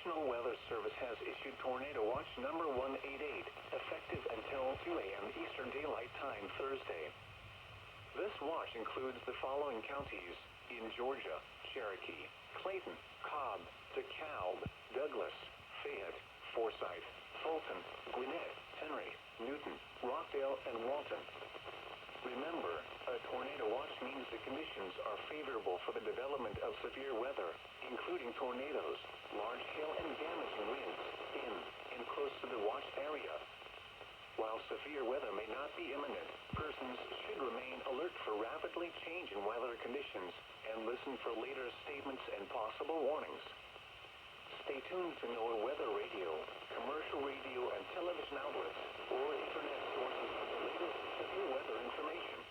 National Weather Service has issued Tornado Watch number 188, effective until 2 a.m. Eastern Daylight Time Thursday. This watch includes the following counties in Georgia: Cherokee, Clayton, Cobb, DeKalb, Douglas, Fayette, Forsyth, Fulton, Gwinnett, Henry, Newton, Rockdale, and Walton. Remember, a tornado watch means the conditions are favorable for the development of severe weather, including tornadoes, large hail, and damaging winds in and close to the watched area. While severe weather may not be imminent, persons should remain alert for rapidly changing weather conditions and listen for later statements and possible warnings. Stay tuned to NWR weather radio, commercial radio and television outlets, or internet sources for the latest severe weather information.